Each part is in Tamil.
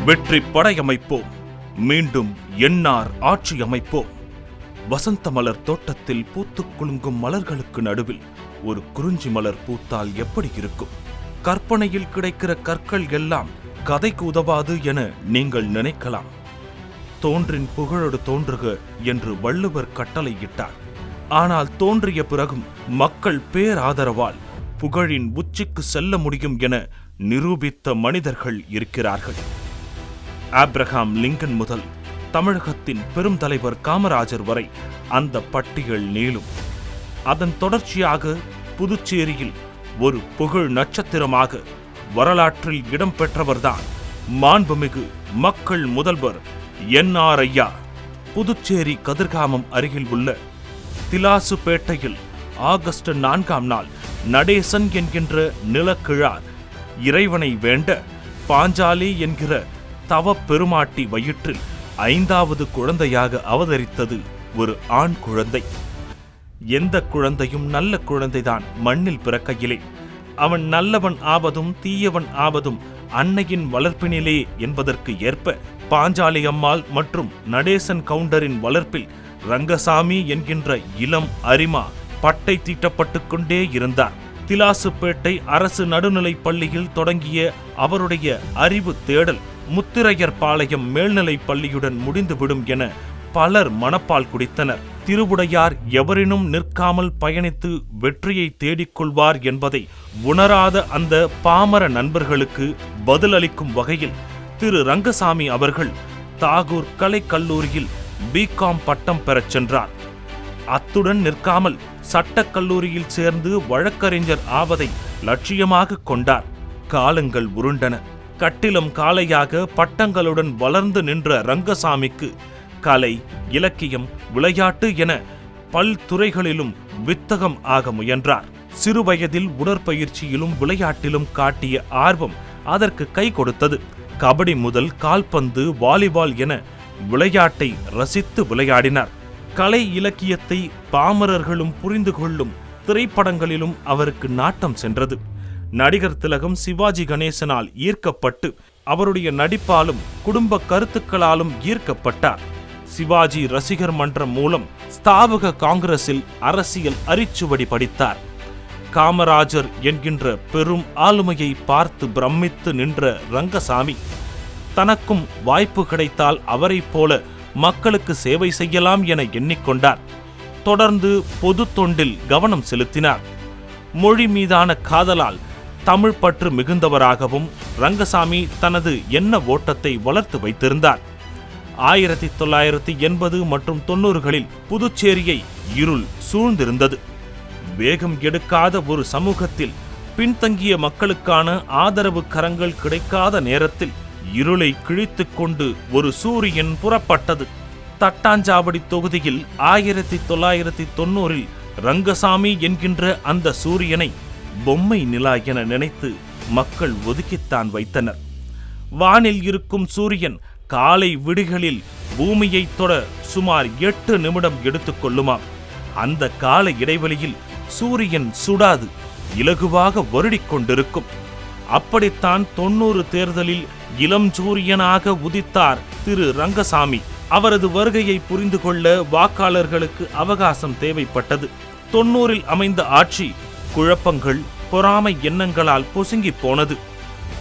வெற்றி படையமைப்போம், மீண்டும் என்ஆர் ஆட்சி அமைப்போம். வசந்த மலர் தோட்டத்தில் பூத்துக் குலுங்கும் மலர்களுக்கு நடுவில் ஒரு குறிஞ்சி மலர் பூத்தால் எப்படி இருக்கும்? கற்பனையில் கிடைக்கிற கற்கள் எல்லாம் கதைக்கு உதவாது என நீங்கள் நினைக்கலாம். தோன்றின் புகழோடு தோன்றுக என்று வள்ளுவர் கட்டளையிட்டார். ஆனால் தோன்றிய பிறகும் மக்கள் பேராதரவால் புகழின் உச்சிக்கு செல்ல முடியும் என நிரூபித்த மனிதர்கள் இருக்கிறார்கள். ஆப்ரஹாம் லிங்கன் முதல் தமிழகத்தின் பெரும் தலைவர் காமராஜர் வரை அந்த பட்டியல் நீளும். அதன் தொடர்ச்சியாக புதுச்சேரியில் ஒரு புகழ் நட்சத்திரமாக வரலாற்றில் இடம்பெற்றவர்தான் மாண்புமிகு மக்கள் முதல்வர் என்ஆர் ஐயா. புதுச்சேரி கதிர்காமம் அருகில் உள்ள திலாசுப்பேட்டையில் ஆகஸ்ட் 4ஆம் நாள் நடேசன் என்கின்ற நிலக்கிழார் இறைவனை வேண்ட பாஞ்சாலி என்கிற தவ பெருமாட்டி வயிற்றில் 5வது குழந்தையாக அவதரித்தது ஒரு ஆண் குழந்தை. எந்த குழந்தையும் நல்ல குழந்தைதான் மண்ணில் பிறக்கையிலே. அவன் நல்லவன் ஆவதும் தீயவன் ஆவதும் அன்னையின் வளர்ப்பினிலே என்பதற்கு ஏற்ப பாஞ்சாலி அம்மாள் மற்றும் நடேசன் கவுண்டரின் வளர்ப்பில் ரங்கசாமி என்கின்ற இளம் அரிமா பட்டை தீட்டப்பட்டு கொண்டே இருந்தார். திலாசுப்பேட்டை அரசு நடுநிலைப் பள்ளியில் தொடங்கிய அவருடைய அறிவு தேடல் முத்திரையர் பாளையம் மேல்நிலைப் பள்ளியுடன் முடிந்துவிடும் என பலர் மனப்பால் குடித்தனர். திருவுடையார் எவரினும் நிற்காமல் பயணித்து வெற்றியை தேடிக்கொள்வார் என்பதை உணராத அந்த பாமர நண்பர்களுக்கு பதிலளிக்கும் வகையில் திரு ரங்கசாமி அவர்கள் தாகூர் கலைக்கல்லூரியில் பிகாம் பட்டம் பெறச் சென்றார். அத்துடன் நிற்காமல் சட்டக்கல்லூரியில் சேர்ந்து வழக்கறிஞர் ஆவதை லட்சியமாக கொண்டார். காலங்கள் உருண்டன. கட்டிலம் காளையாக பட்டங்களுடன் வளர்ந்து நின்ற ரங்கசாமிக்கு கலை, இலக்கியம், விளையாட்டு என பல்துறைகளிலும் வித்தகம் ஆக முயன்றார். சிறுவயதில் உடற்பயிற்சியிலும் விளையாட்டிலும் காட்டிய ஆர்வம் அதற்கு கை கொடுத்தது. கபடி முதல் கால்பந்து, வாலிபால் என விளையாட்டை ரசித்து விளையாடினார். கலை இலக்கியத்தை பாமரர்களும் புரிந்து கொள்ளும் திரைப்படங்களிலும் அவருக்கு நாட்டம் சென்றது. நடிகர் திலகம் சிவாஜி கணேசனால் ஈர்க்கப்பட்டு அவருடைய நடிப்பாலும் குடும்ப கருத்துக்களாலும் ஈர்க்கப்பட்டார். சிவாஜி ரசிகர் மன்றம் மூலம் ஸ்தாபக காங்கிரஸில் அரசியல் அரிச்சுவடி படித்தார். காமராஜர் என்கின்ற பெரும் ஆளுமையை பார்த்து பிரமித்து நின்ற ரங்கசாமி தனக்கும் வாய்ப்பு கிடைத்தால் அவரைப் போல மக்களுக்கு சேவை செய்யலாம் என எண்ணிக்கொண்டார். தொடர்ந்து பொது தொண்டில் கவனம் செலுத்தினார். மொழி மீதான காதலால் தமிழ் பற்று மிகுந்தவராகவும் ரங்கசாமி தனது எண்ண ஓட்டத்தை வளர்த்து வைத்திருந்தார். 1980 மற்றும் 90களில் புதுச்சேரியை இருள் சூழ்ந்திருந்தது. வேகம் எடுக்காத ஒரு சமூகத்தில் பின்தங்கிய மக்களுக்கான ஆதரவு கரங்கள் கிடைக்காத நேரத்தில் இருளை கிழித்துக் கொண்டு ஒரு சூரியன் புறப்பட்டது. தட்டாஞ்சாவடி தொகுதியில் 1990இல் ரங்கசாமி என்கின்ற அந்த சூரியனை பொம்மை நிலா என நினைத்து மக்கள் ஒதுக்கித்தான் வைத்தனர். வானில் இருக்கும் சூரியன் காலை விடிகளில் பூமியை தொட சுமார் 8 நிமிடம் எடுத்துக்கொள்ளுமாம். அந்த கால இடைவெளியில் சூரியன் சுடாது, இலகுவாக வருடிக் கொண்டிருக்கும். அப்படித்தான் 90 தேர்தலில் இளம் சூரியனாக உதித்தார் திரு ரங்கசாமி. அவரது வருகையை புரிந்து கொள்ள வாக்காளர்களுக்கு அவகாசம் தேவைப்பட்டது. 90இல் அமைந்த ஆட்சி குழப்பங்கள், பொறாமை எண்ணங்களால் பொசுங்கி போனது.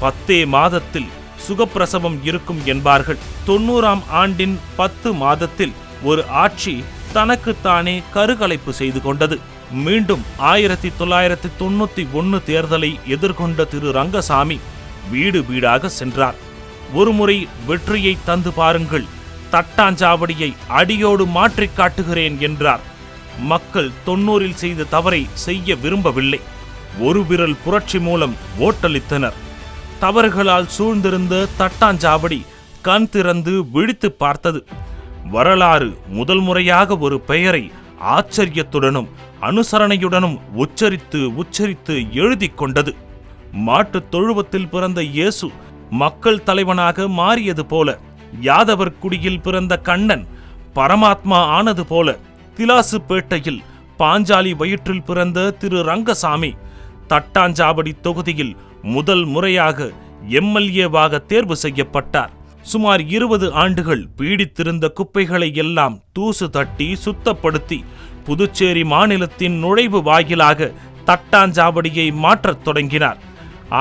10 மாதத்தில் சுகப்பிரசவம் இருக்கும் என்பார்கள். 90ஆம் ஆண்டின் 10 மாதத்தில் ஒரு ஆட்சி தனக்குத்தானே கருகலைப்பு செய்து கொண்டது. மீண்டும் 1991 தேர்தலை எதிர்கொண்ட திரு ரங்கசாமி வீடு வீடாக சென்றார். ஒருமுறை வெற்றியை தந்து பாருங்கள், தட்டாஞ்சாவடியை அடியோடு மாற்றிக் காட்டுகிறேன் என்றார். மக்கள் 90இல் செய்த தவறை செய்ய விரும்பவில்லை. ஒரு விரல் புரட்சி மூலம் ஓட்டளித்தனர். தவறுகளால் சூழ்ந்திருந்த தட்டாஞ்சாவடி கண் திறந்து விழித்து பார்த்தது. வரலாறு முதல் முறையாக ஒரு பெயரை ஆச்சரியத்துடனும் அனுசரணையுடனும் உச்சரித்து எழுதி கொண்டது. மாட்டுத் தொழுவத்தில் பிறந்த இயேசு மக்கள் தலைவனாக மாறியது போல, யாதவர் குடியில் பிறந்த கண்ணன் பரமாத்மா ஆனது போல, திலாசுப்பேட்டையில் பாஞ்சாலி வயிற்றில் பிறந்த திரு ரங்கசாமி தட்டாஞ்சாவடி தொகுதியில் முதல் முறையாக எம்எல்ஏவாக தேர்வு செய்யப்பட்டார். சுமார் 20 ஆண்டுகள் பீடித்திருந்த குப்பைகளை எல்லாம் தூசு தட்டி சுத்தப்படுத்தி புதுச்சேரி மாநிலத்தின் நுழைவு வாயிலாக தட்டாஞ்சாவடியை மாற்றத் தொடங்கினார்.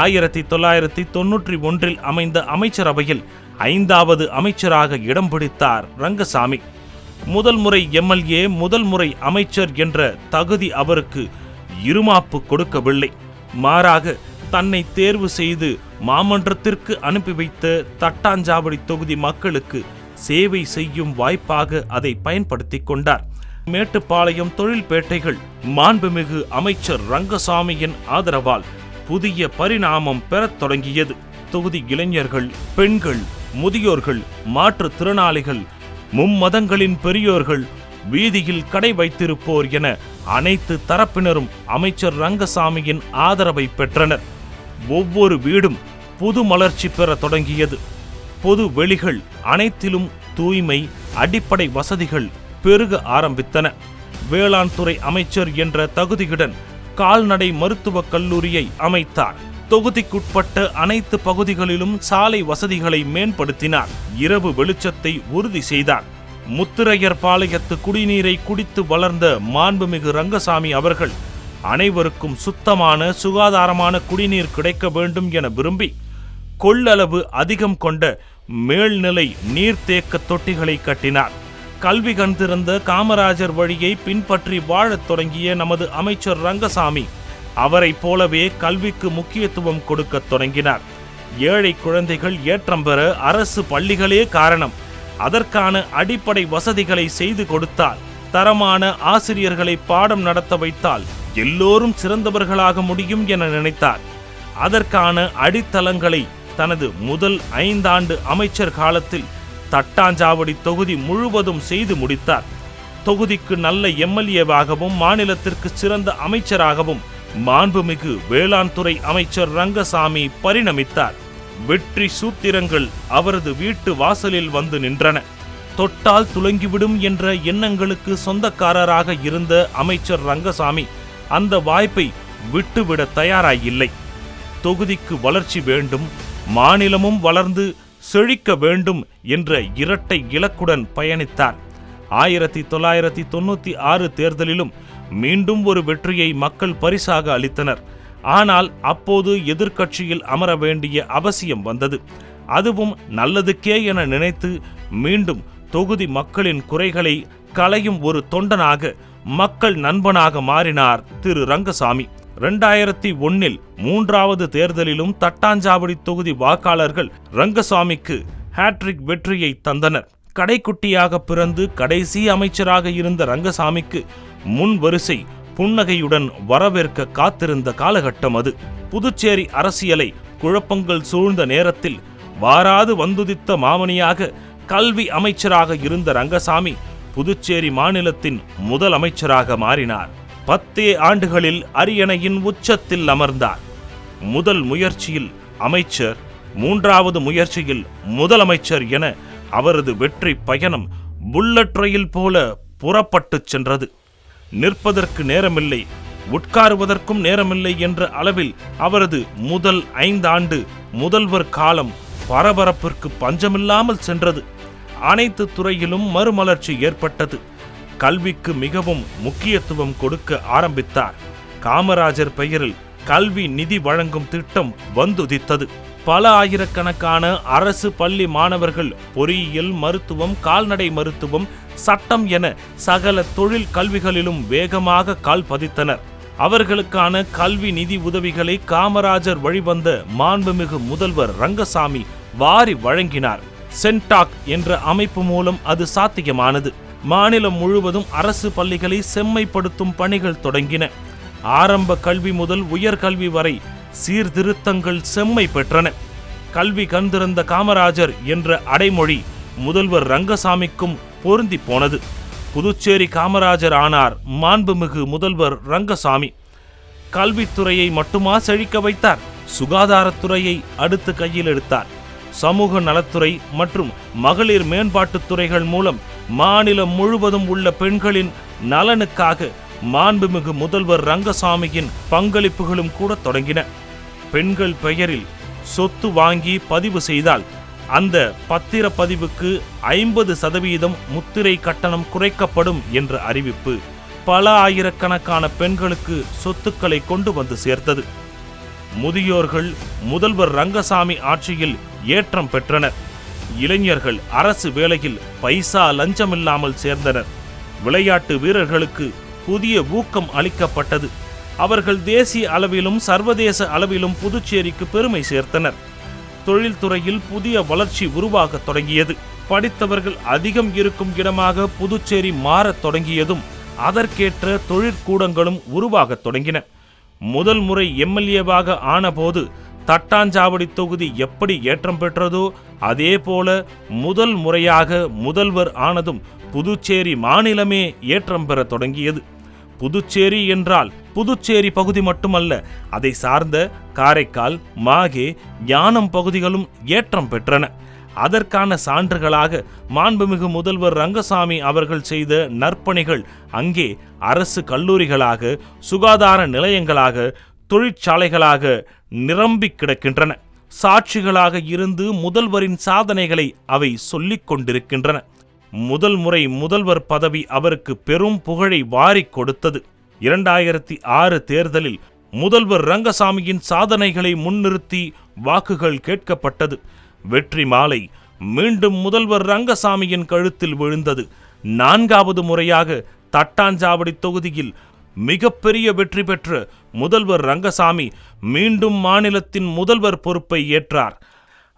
1991 அமைந்த அமைச்சரவையில் 5வது அமைச்சராக இடம் பிடித்தார் ரங்கசாமி. முதல் முறை எம்எல்ஏ, முதல் முறை அமைச்சர் என்ற தகுதி அவருக்கு இருமாப்பு கொடுக்கவில்லை. மாறாக தன்னை தேர்வு செய்து மாமன்றத்திற்கு அனுப்பி வைத்த தட்டாஞ்சாவடி தொகுதி மக்களுக்கு சேவை செய்யும் வாய்ப்பாக அதை பயன்படுத்தி கொண்டார். மேட்டுப்பாளையம் தொழில்பேட்டைகள் மாண்புமிகு அமைச்சர் ரங்கசாமியின் ஆதரவால் புதிய பரிணாமம் பெறத் தொடங்கியது. தொகுதி இளைஞர்கள், பெண்கள், முதியோர்கள், மாற்றுத்திறனாளிகள், மும்மதங்களின் பெரியோர்கள், வீதியில் கடை வைத்திருப்போர் என அனைத்து தரப்பினரும் அமைச்சர் ரங்கசாமியின் ஆதரவை பெற்றனர். ஒவ்வொரு வீடும் புது மலர்ச்சி பெற தொடங்கியது. பொது வெளிகள் அனைத்திலும் தூய்மை, அடிப்படை வசதிகள் பெருக ஆரம்பித்தன. வேளாண் துறை அமைச்சர் என்ற தகுதியுடன் கால்நடை மருத்துவக் கல்லூரியை அமைத்தார். தொகுதிக்குட்பட்ட அனைத்து பகுதிகளிலும் சாலை வசதிகளை மேம்படுத்தினார். இரவு வெளிச்சத்தை உறுதி செய்தார். முத்திரையர் பாளையத்து குடிநீரை குடித்து வளர்ந்த மாண்புமிகு ரங்கசாமி அவர்கள் அனைவருக்கும் சுத்தமான, சுகாதாரமான குடிநீர் கிடைக்க வேண்டும் என விரும்பி கொள்ளளவு அதிகம் கொண்ட மேல்நிலை நீர்த்தேக்க தொட்டிகளை கட்டினார். கல்வி கண்டிருந்த காமராஜர் வழியை பின்பற்றி வாழத் தொடங்கிய நமது அமைச்சர் ரங்கசாமி அவரை போலவே கல்விக்கு முக்கியத்துவம் கொடுக்க தொடங்கினார். ஏழை குழந்தைகள் ஏற்றம் பெற அரசு பள்ளிகளே காரணம். அதற்கான அடிப்படை வசதிகளை செய்து கொடுத்தால், தரமான ஆசிரியர்களை பாடம் நடத்த வைத்தால் எல்லோரும் சிறந்தவர்களாக முடியும் என நினைத்தார். அதற்கான அடித்தளங்களை தனது முதல் 5 ஆண்டு அமைச்சர் காலத்தில் தட்டாஞ்சாவடி தொகுதி முழுவதும் செய்து முடித்தார். தொகுதிக்கு நல்ல எம்எல்ஏவாகவும் மாநிலத்திற்கு சிறந்த அமைச்சராகவும் மாண்புமிகு வேளாண் துறை அமைச்சர் ரங்கசாமி பரிணமித்தார். வெற்றி சூத்திரங்கள் அவரது வீட்டு வாசலில் வந்து நின்றன. தொட்டால் துலங்கிவிடும் என்ற எண்ணங்களுக்கு சொந்தக்காரராக இருந்த அமைச்சர் ரங்கசாமி அந்த வாய்ப்பை விட்டுவிட தயாராயில்லை. தொகுதிக்கு வளர்ச்சி வேண்டும், மாநிலமும் வளர்ந்து செழிக்க வேண்டும் என்ற இரட்டை இலக்குடன் பயணித்தார். 1996 தேர்தலிலும் மீண்டும் ஒரு வெற்றியை மக்கள் பரிசாக அளித்தனர். ஆனால் அப்போது எதிர்க்கட்சியில் அமர வேண்டிய அவசியம் வந்தது. அதுவும் நல்லதுக்கே என நினைத்து மீண்டும் தொகுதி மக்களின் குறைகளை களையும் ஒரு தொண்டனாக, மக்கள் நண்பனாக மாறினார் திரு ரங்கசாமி. 2001 3வது தேர்தலிலும் தட்டாஞ்சாவடி தொகுதி வாக்காளர்கள் ரங்கசாமிக்கு ஹேட்ரிக் வெற்றியை தந்தனர். கடைக்குட்டியாக பிறந்து கடைசி அமைச்சராக இருந்த ரங்கசாமிக்கு முன் வரிசை புன்னகையுடன் வரவேற்க காத்திருந்த காலகட்டம் அது. புதுச்சேரி அரசியலை குழப்பங்கள் சூழ்ந்த நேரத்தில் வாராது வந்துதித்த மாமணியாக கல்வி அமைச்சராக இருந்த ரங்கசாமி புதுச்சேரி மாநிலத்தின் முதல் அமைச்சராக மாறினார். 10 ஆண்டுகளில் அரியணையின் உச்சத்தில் அமர்ந்தார். முதல் முயற்சியில் அமைச்சர், 3வது முயற்சியில் முதலமைச்சர் என அவரது வெற்றி பயணம் புல்லட் ரயில் போல புறப்பட்டுச் சென்றது. நிற்பதற்கு நேரமில்லை, உட்காருவதற்கும் நேரமில்லை என்ற அளவில் அவரது முதல் 5 ஆண்டு முதல்வர் காலம் பரபரப்பிற்கு பஞ்சமில்லாமல் சென்றது. அனைத்து துறையிலும் மறுமலர்ச்சி ஏற்பட்டது. கல்விக்கு மிகவும் முக்கியத்துவம் கொடுக்க ஆரம்பித்தார். காமராஜர் பெயரில் கல்வி நிதி வழங்கும் திட்டம் வந்துதித்தது. பல ஆயிரக்கணக்கான அரசு பள்ளி மாணவர்கள் பொறியியல், மருத்துவம், கால்நடை மருத்துவம், சட்டம் என சகல தொழில் கல்விகளிலும் வேகமாக கால் பதித்தனர். அவர்களுக்கான கல்வி நிதி உதவிகளை காமராஜர் வழிவந்த மாண்புமிகு முதல்வர் ரங்கசாமி வாரி வழங்கினார். சென்டாக் என்ற அமைப்பு மூலம் அது சாத்தியமானது. மாநிலம் முழுவதும் அரசு பள்ளிகளை செம்மைப்படுத்தும் பணிகள் தொடங்கின. ஆரம்ப கல்வி முதல் உயர்கல்வி வரை சீர்திருத்தங்கள் செம்மை பெற்றன. கல்வி கண்டிருந்த காமராஜர் என்ற அடைமொழி முதல்வர் ரங்கசாமிக்கும் பொருந்தி போனது. புதுச்சேரி காமராஜர் ஆனார் மாண்புமிகு முதல்வர் ரங்கசாமி. கல்வித்துறையை மட்டுமா செழிக்க வைத்தார்? சுகாதாரத்துறையை அடுத்து கையில் எடுத்தார். சமூக நலத்துறை மற்றும் மகளிர் மேம்பாட்டுத் துறைகள் மூலம் மாநிலம் முழுவதும் உள்ள பெண்களின் நலனுக்காக மாண்புமிகு முதல்வர் ரங்கசாமியின் பங்களிப்புகளும் கூட தொடங்கின. பெண்கள் பெயரில் சொத்து வாங்கி பதிவு செய்தால் அந்த பத்திரப்பதிவுக்கு 50% முத்திரை கட்டணம் குறைக்கப்படும் என்ற அறிவிப்பு பல ஆயிரக்கணக்கான பெண்களுக்கு சொத்துக்களை கொண்டு வந்து சேர்த்தது. முதியோர்கள் முதல்வர் ரங்கசாமி ஆட்சியில் ஏற்றம் பெற்றனர். இளைஞர்கள் அரசு வேலையில் பைசா லஞ்சமில்லாமல் சேர்ந்தனர். விளையாட்டு வீரர்களுக்கு புதிய ஊக்கம் அளிக்கப்பட்டது. அவர்கள் தேசிய அளவிலும் சர்வதேச அளவிலும் புதுச்சேரிக்கு பெருமை சேர்த்தனர். தொழில்துறையில் புதிய வளர்ச்சி உருவாக தொடங்கியது. படித்தவர்கள் அதிகம் இருக்கும் இடமாக புதுச்சேரி மாறத் தொடங்கியதும் அதற்கேற்ற தொழிற்கூடங்களும் உருவாக தொடங்கின. முதல் முறை எம்எல்ஏவாக ஆனபோது தட்டாஞ்சாவடி தொகுதி எப்படி ஏற்றம் பெற்றதோ அதே போல முதல் முறையாக முதல்வர் ஆனதும் புதுச்சேரி மாநிலமே ஏற்றம் பெற தொடங்கியது. புதுச்சேரி என்றால் புதுச்சேரி பகுதி மட்டுமல்ல, அதை சார்ந்த காரைக்கால், மாகே, ஞானம் பகுதிகளும் ஏற்றம் பெற்றன. அதற்கான சான்றுகளாக மாண்புமிகு முதல்வர் ரங்கசாமி அவர்கள் செய்த நற்பணிகள் அங்கே அரசு கல்லூரிகளாக, சுகாதார நிலையங்களாக, தொழிற்சாலைகளாக நிரம்பி கிடக்கின்றன. சாட்சிகளாக இருந்து முதல்வரின் சாதனைகளை அவை சொல்லிக் கொண்டிருக்கின்றன. முதல் முறை முதல்வர் பதவி அவருக்கு பெரும் புகழை வாரிக் கொடுத்தது. 2006 தேர்தலில் முதல்வர் ரங்கசாமியின் சாதனைகளை முன்னிறுத்தி வாக்குகள் கேட்கப்பட்டது. வெற்றி மாலை மீண்டும் முதல்வர் ரங்கசாமியின் கழுத்தில் விழுந்தது. 4வது முறையாக தட்டாஞ்சாவடி தொகுதியில் மிகப்பெரிய வெற்றி பெற்ற முதல்வர் ரங்கசாமி மீண்டும் மாநிலத்தின் முதல்வர் பொறுப்பை ஏற்றார்.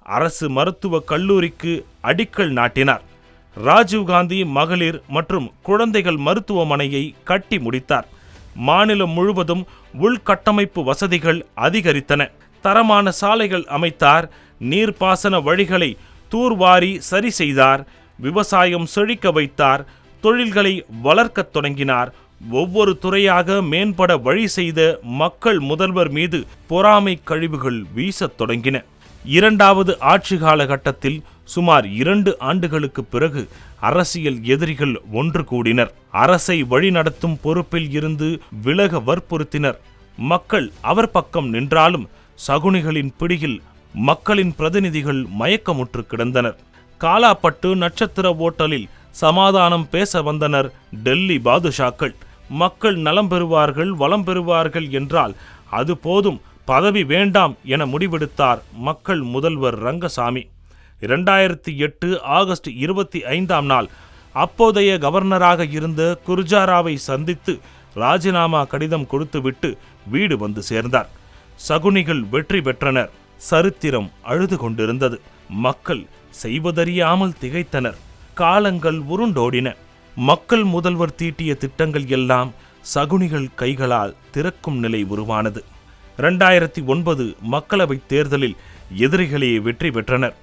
அரசு மருத்துவக் கல்லூரிக்கு அடிக்கல் நாட்டினார். ராஜீவ்காந்தி மகளிர் மற்றும் குழந்தைகள் மருத்துவமனையை கட்டி முடித்தார். மாநிலம் முழுவதும் உள்கட்டமைப்பு வசதிகள் அதிகரித்தன. தரமான சாலைகள் அமைத்தார். நீர்ப்பாசன வழிகளை தூர்வாரி சரி செய்தார். விவசாயம் செழிக்க வைத்தார். தொழில்களை வளர்க்கத் தொடங்கினார். ஒவ்வொரு துறையாக மேம்பட வழி செய்த மக்கள் முதல்வர் மீது பொறாமை கழிவுகள் வீசத் தொடங்கின. 2வது ஆட்சி காலகட்டத்தில் சுமார் 2 ஆண்டுகளுக்கு பிறகு அரசியல் எதிரிகள் ஒன்று கூடினர். அரசை வழிநடத்தும் பொறுப்பில் இருந்து விலக வற்புறுத்தினர். மக்கள் அவர் பக்கம் நின்றாலும் சகுனிகளின் பிடியில் மக்களின் பிரதிநிதிகள் மயக்கமுற்று கிடந்தனர். காலாப்பட்டு நட்சத்திர ஓட்டலில் சமாதானம் பேச வந்தனர் டெல்லி பாதுஷாக்கள். மக்கள் நலம் பெறுவார்கள், வளம் பெறுவார்கள் என்றால் அது போதும், பதவி வேண்டாம் என முடிவெடுத்தார் மக்கள் முதல்வர் ரங்கசாமி. 2008 ஆகஸ்ட் 25ஆம் நாள் அப்போதைய கவர்னராக இருந்த குர்ஜாராவை சந்தித்து ராஜினாமா கடிதம் கொடுத்துவிட்டு வீடு வந்து சேர்ந்தார். சகுனிகள் வெற்றி பெற்றனர். சரித்திரம் அழுது கொண்டிருந்தது. மக்கள் செய்வதறியாமல் திகைத்தனர். காலங்கள் உருண்டோடின. மக்கள் முதல்வர் தீட்டிய திட்டங்கள் எல்லாம் சகுனிகள் கைகளால் திறக்கும் நிலை உருவானது. 2009 மக்களவைத் தேர்தலில் எதிரிகளே வெற்றி பெற்றனர்.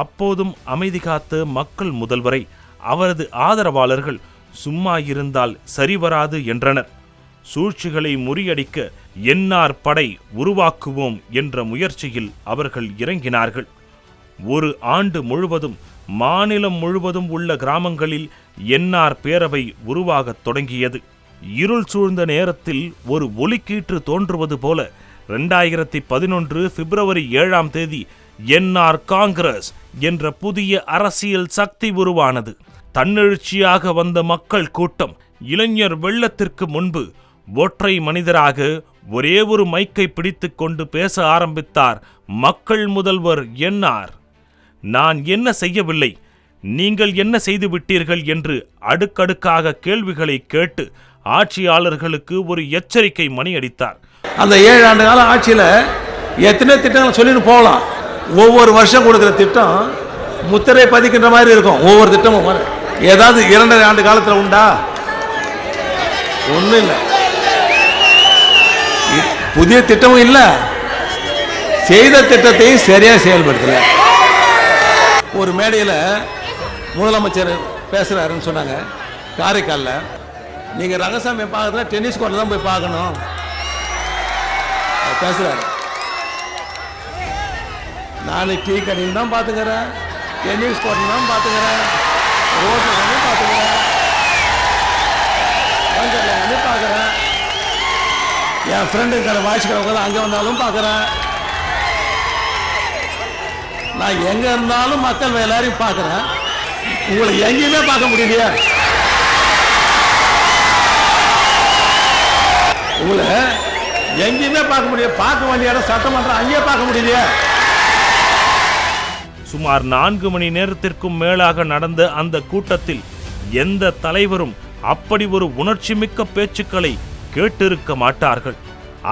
அப்போதும் அமைதி காத்த மக்கள் முதல்வரை அவரது ஆதரவாளர்கள் சும்மா இருந்தால் சரிவராது என்றனர். சூழ்ச்சிகளை முறியடிக்க என்ஆர் படை உருவாக்குவோம் என்ற முயற்சியில் அவர்கள் இறங்கினார்கள். ஒரு ஆண்டு முழுவதும் மாநிலம் முழுவதும் உள்ள கிராமங்களில் என்ஆர் பேரவை உருவாகத் தொடங்கியது. இருள் சூழ்ந்த நேரத்தில் ஒரு ஒளிக்கீற்று தோன்றுவது போல 2011 பிப்ரவரி 7ஆம் தேதி என்ஆர் காங்கிரஸ் என்ற புதிய அரசியல் சக்தி உருவானது. தன்னெழுச்சியாக வந்த மக்கள் கூட்டம் இளைஞர் வெள்ளத்திற்கு முன்பு ஒற்றை மனிதராக ஒரே ஒரு மைக்கை பிடித்துக் கொண்டு பேச ஆரம்பித்தார் மக்கள் முதல்வர் என்ஆர். நான் என்ன செய்யவில்லை, நீங்கள் என்ன செய்து விட்டீர்கள் என்று அடுக்கடுக்காக கேள்விகளை கேட்டு ஆட்சியாளர்களுக்கு ஒரு எச்சரிக்கை மணி அடித்தார். அந்த 7 ஆண்டு கால ஆட்சியில் எத்தனை திட்டங்கள் சொல்லிட்டு போகலாம். ஒவ்வொரு வருஷம் கொடுக்குற திட்டம் முத்திரை பதிக்கின்ற மாதிரி இருக்கும். ஒவ்வொரு திட்டமும் ஏதாவது 2.5 ஆண்டு காலத்தில் உண்டா? ஒன்றும் இல்லை. புதிய திட்டமும் இல்லை, செய்த திட்டத்தையும் சரியாக செயல்படுத்தல. ஒரு மேடையில் முதலமைச்சர் பேசுகிறாருன்னு சொன்னாங்க காரைக்காலில். நீங்கள் ரங்கசாமி பார்க்குறதுல டென்னிஸ் கோர்ட்டில் தான் போய் பார்க்கணும் பேசுகிறாரு. நான் டீ கடையில் தான் பார்த்துக்கிறேன், டென்னிஸ் கோர்ட்டில் தான் பார்த்துக்கிறேன், ரோட்டில் வந்து பார்த்துக்கிறேன், பங்கரில் வந்து பார்க்குறேன், என் ஃப்ரெண்டு கடை வாய்ஸ் கடை அங்கே வந்தாலும் பார்க்குறேன். நான் எங்க இருந்தாலும் மக்கள் எல்லாரையும் பார்க்கிறேன். உங்களை எங்கேயுமே பார்க்க முடியலையா? உங்களை எங்கேயுமே பார்க்க முடியும். பார்க்க வேண்டிய இடம் சட்டமன்றம், அங்கேயே பார்க்க முடியலையா? சுமார் 4 மணி நேரத்திற்கும் மேலாக நடந்த அந்த கூட்டத்தில் எந்த தலைவரும் அப்படி ஒரு உணர்ச்சிமிக்க பேச்சுக்களை கேட்டிருக்க மாட்டார்கள்.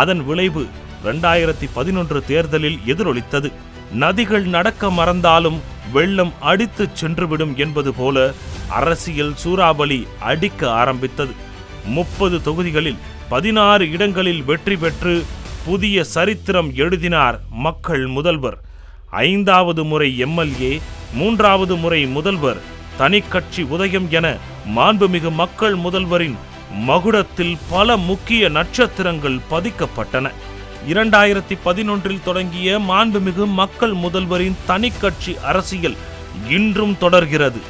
அதன் விளைவு 2011 தேர்தலில் எதிரொலித்தது. நதிகள் நடக்க மறந்தாலும் வெள்ளம் அடித்துச் சென்றுவிடும் என்பது போல அரசியல் சூறாவளி அடிக்க ஆரம்பித்தது. 30 தொகுதிகளில் 16 இடங்களில் வெற்றி பெற்று புதிய சரித்திரம் எழுதினார் மக்கள் முதல்வர். 5வது முறை எம்எல்ஏ, 3வது முறை முதல்வர், தனிக்கட்சி உதயம் என மாண்புமிகு மக்கள் முதல்வரின் மகுடத்தில் பல முக்கிய நட்சத்திரங்கள் பதிக்கப்பட்டன. 2011 தொடங்கிய மாண்புமிகு மக்கள் முதல்வரின் தனிக்கட்சி அரசியல் இன்றும் தொடர்கிறது.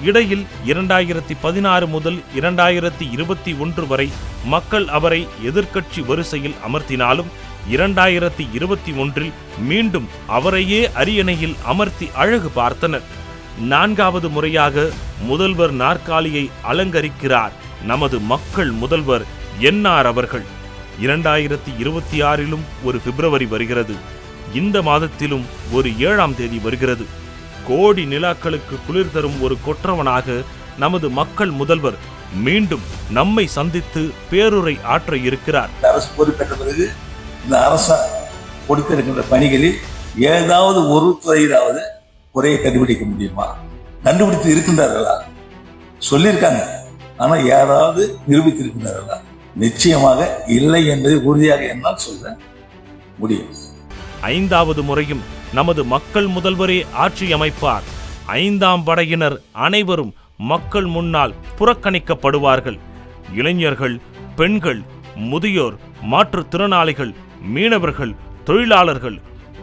இடையில் 2016 முதல் 2021 வரை மக்கள் அவரை எதிர்க்கட்சி வரிசையில் அமர்த்தினாலும் 2021 மீண்டும் அவரையே அரியணையில் அமர்த்தி அழகு பார்த்தனர். 4வது முறையாக முதல்வர் நாற்காலியை அலங்கரிக்கிறார் நமது மக்கள் முதல்வர் என்ஆர் அவர்கள். 2026 ஒரு பிப்ரவரி வருகிறது. இந்த மாதத்திலும் ஒரு 7ஆம் தேதி வருகிறது. கோடி நிலாக்களுக்கு குளிர் தரும் ஒரு கொற்றவனாக நமது மக்கள் முதல்வர் மீண்டும் நம்மை சந்தித்து பேருரை ஆற்ற இருக்கிறார். அரசு பொறுப்பேற்ற பிறகு இந்த அரசு கொடுத்திருக்கின்ற பணிகளில் ஏதாவது ஒரு துறையிலாவது குறையை கண்டுபிடிக்க முடியுமா? கண்டுபிடித்து இருக்கின்றார்களா? சொல்லியிருக்காங்க, ஆனா யாராவது நிரூபித்திருக்கின்றார்களா? நிச்சயமாக இல்லை என்பதை உறுதியாக என்னால் சொல்ல முடியும். 5வது முறையும் நமது மக்கள் முதல்வரே ஆட்சி அமைப்பார். 5ஆம் படையினர் அனைவரும் மக்கள் முன்னால் புறக்கணிக்கப்படுவார்கள். இளைஞர்கள், பெண்கள், முதியோர், மாற்றுத்திறனாளிகள், மீனவர்கள், தொழிலாளர்கள்,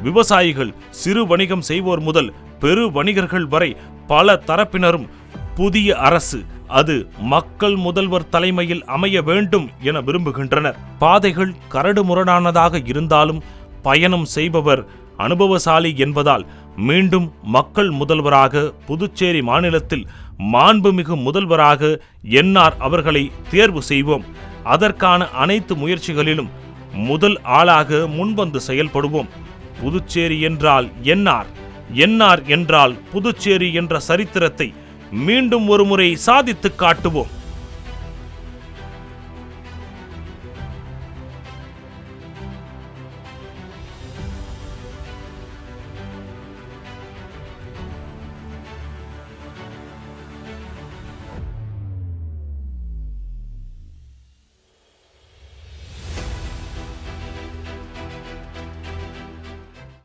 விவசாயிகள், சிறு வணிகம் செய்வோர் முதல் பெரு வணிகர்கள் வரை பல தரப்பினரும் புதிய அரசு, அது மக்கள் முதல்வர் தலைமையில் அமைய வேண்டும் என விரும்புகின்றனர். பாதைகள் கரடுமுரடானதாக இருந்தாலும் பயணம் செய்பவர் அனுபவசாலி என்பதால் மீண்டும் மக்கள் முதல்வராக புதுச்சேரி மாநிலத்தில் மாண்புமிகு முதல்வராக என்ஆர் அவர்களை தேர்வு செய்வோம். அதற்கான அனைத்து முயற்சிகளிலும் முதல் ஆளாக முன்வந்து செயல்படுவோம். புதுச்சேரி என்றால் என்ஆர், என்ஆர் என்றால் புதுச்சேரி என்ற சரித்திரத்தை மீண்டும் ஒருமுறை சாதித்து காட்டுவோம்.